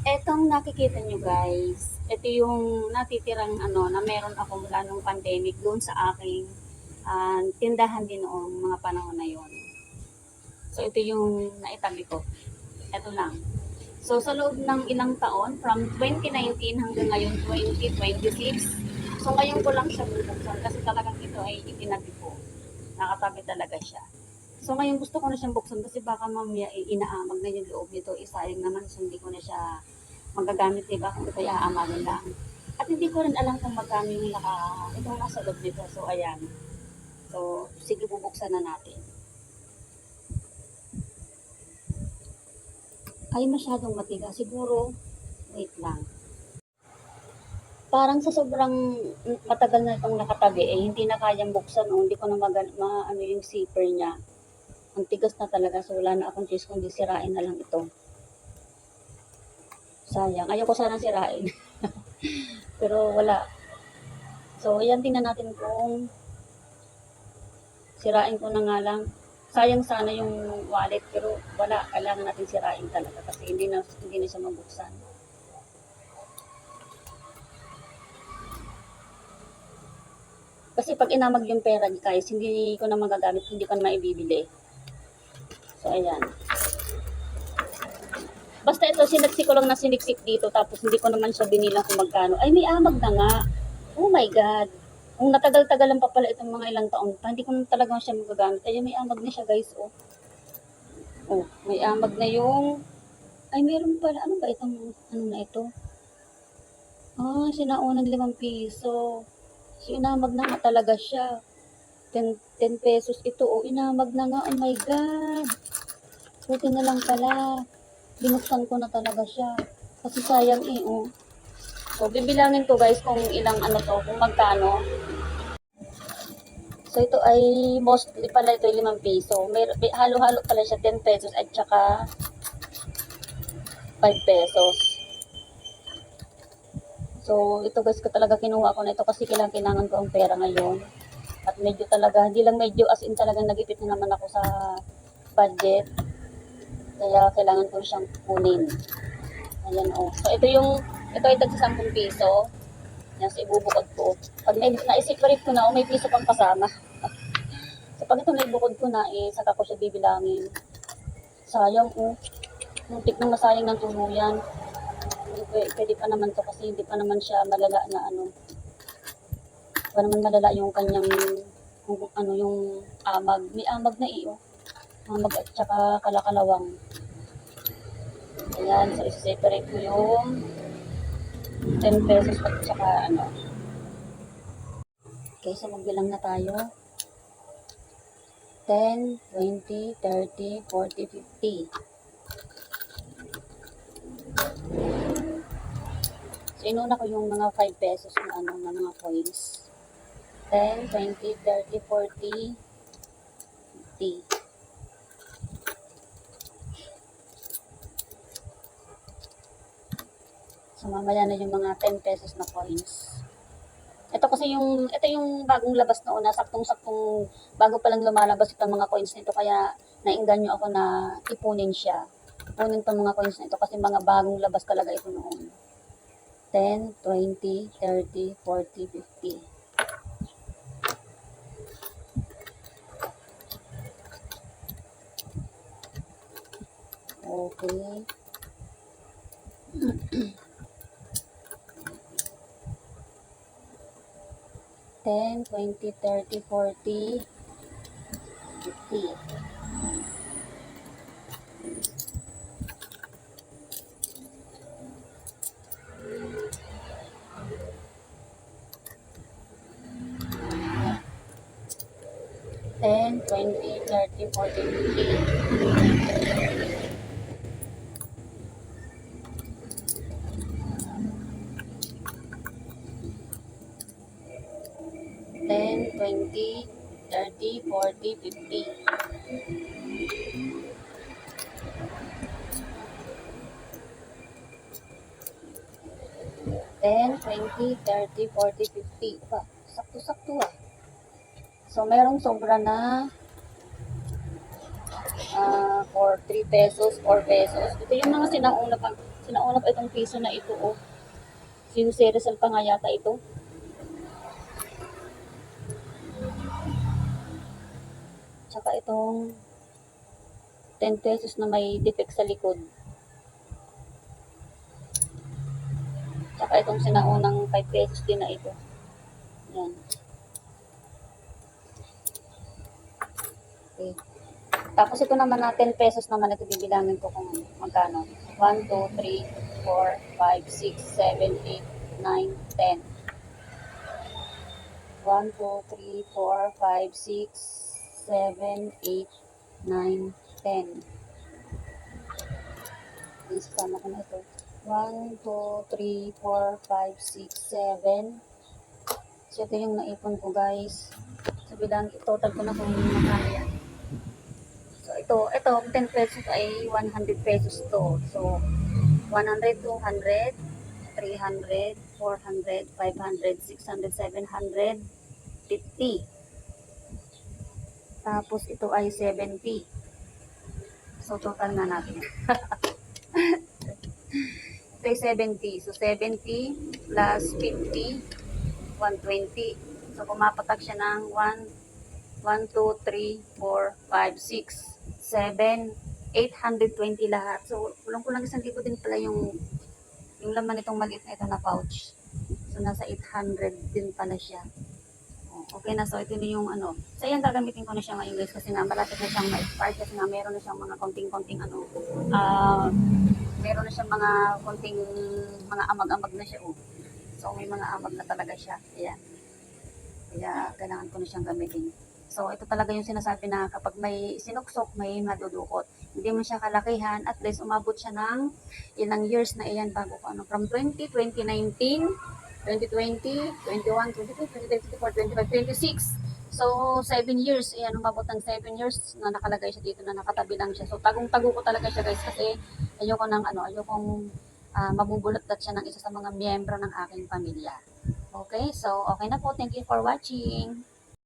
Etong nakikita nyo guys, ito yung natitirang ano na meron ako mula nung pandemic doon sa aking tindahan din noong mga panahon na yon. So ito yung naitabi ko. Ito lang. So sa loob ng ilang taon, from 2019 hanggang ngayon 2026, so ngayon ko lang siya bubuksan kasi talagang ito ay itinabi ko. Nakatabi talaga siya. So ngayon gusto ko na siyang buksan kasi baka mamaya inaamag na yung loob nito. Isayang naman so hindi ko na siya magagamit, diba? Kung ito iaamagin lang. At hindi ko rin alam kung magkano yung itong nasa loob nito. So ayan. So sige, bubuksan na natin. Ay masyadong matigas. Siguro, wait lang. Parang sa sobrang matagal na itong nakatabi, eh, hindi na kayang buksan o hindi ko na ano yung zipper niya. Ang tigas na talaga, so wala na akong choice kundi sirain na lang ito. Sayang, ayoko sana sirain. Pero wala. So, ayan, tingnan natin kung sirain ko na nga lang. Sayang sana yung wallet, pero wala, kailangan natin sirain talaga kasi hindi na siya mabuksan. Kasi pag inamag yung pera ni guys, hindi ko na magagamit, hindi ko na maibibili. So, ayan. Basta ito, sinaksik ko lang na siniksik dito, tapos hindi ko naman siya binilang kung magkano. Ay, may amag na nga. Oh my God. Kung natagal-tagalan pa pala itong mga ilang taon pa, hindi ko na talagang siya magagamit. Ay, may amag na siya guys, oh. Oh, may amag na yung... Ay, meron pala. Ano ba itong, ano na ito? Ah, sinaunang 5 piso. So, inamag na nga talaga siya. 10 pesos ito, oh. Inamag na nga. Oh my God. Buti na lang pala. Binuksan ko na talaga siya. Kasi sayang eh, oh. So, bibilangin ko guys kung ilang ano to, kung magkano. So, ito ay mostly pala ito 5 piso. May halo-halo pala siya 10 pesos at saka 5 pesos. So, ito guys ko talaga kinuha ko na ito kasi kailangan ko ang pera ngayon. At medyo talaga, hindi lang medyo as in talagang nagipit na naman ako sa budget. Kaya kailangan ko siyang kunin. Ayan oh. So, ito ay tagsa 10 piso. Yan, so ibubukod ko. Pag na-separate ko na, may piso pang kasama. So pag ito naibukod ko na, saka ko siya bibilangin. Sayang, muntik nang masayang ng tuluyan. Pwede pa naman to kasi hindi pa naman siya malala na ano. Hindi pa naman malala yung kanyang, yung amag. May amag na iyo. Amag at saka kalakalawang. Ayan, so isa-separate ko yung 10 pesos at saka ano. Okay, so magbilang na tayo. 10, 20, 30, 40, 50. So, inuna ko yung mga 5 pesos na na mga coins. 10, 20, 30, 40, 50. So, mamaya na yung mga 10 pesos na coins. Ito kasi ito yung bagong labas na una, saktong-saktong bago pa lang lumalabas itong mga coins nito, kaya nainganyo ako na ipunin siya. Ipunin itong mga coins nito kasi mga bagong labas talaga ito noon. 10, 20, 30, 40, 50. Okay. 10, 20, 30, 40, 50. Ten, 20, 30, 40, 50. 10, 20, 30, 40, 50. 10, 20, 30, 40, 50. Aba, sakto-sakto ah. So, merong sobra na or 3 pesos, 4 pesos. Ito yung mga sinauna pa itong piso na ito, oh. Sinuseresal pa nga yata ito. Tsaka itong 10 pesos na may defect sa likod. Tsaka itong sinaunang 5 pesos din na ito. Yan. Okay. Tapos ito naman na 10 pesos naman, ito bibilangin ko kung magkano. 1, 2, 3, 4, 5, 6, 7, 8, 9, 10. 1, 2, 3, 4, 5, 6, 7, 8, 9, 10. Isama ko na ito. 1, 2, 3, 4, 5, 6, 7. So ito yung naipon ko, guys. So bilang total ko na kung magkano yan. So ito 10 pesos ay 100 pesos to. So 100, 200, 300, 400, 500, 600, 700, 50. Tapos ito ay 70. So total na natin. Ito ay 70. So 70 plus 50, 120. So pumapatak siya ng 1, 2, 3, 4, 5, 6, 7, 820 lahat. So kulang-kulang 1,000 din pala yung laman nitong maliit na ito na pouch. So nasa 800 din pala siya. Okay na, so ito din yung ano. So yan, gagamitin ko na siya ngayon, guys, kasi nga malapit na siyang ma-expire, kasi nga meron na siyang mga konting-konting ano, meron na siyang mga konting mga amag-amag na siya, oh. So may mga amag na talaga siya. Ayan. Kaya kailangan ko na siyang gamitin. So ito talaga yung sinasabi na kapag may sinuksok, may madudukot. Hindi mo siya kalakihan, at least umabot siya ng ilang years na iyan bago ko ano, from 2019, 2020, 21, 22, 23, 24, 25, 26. So 7 years, ayan, umabot ng 7 years na nakalagay siya dito, na nakatabi lang siya. So tagong-tago ko talaga siya, guys, kasi ayokong mabubulot siya ng isa sa mga miyembro ng aking pamilya. Okay, so okay na po. Thank you for watching.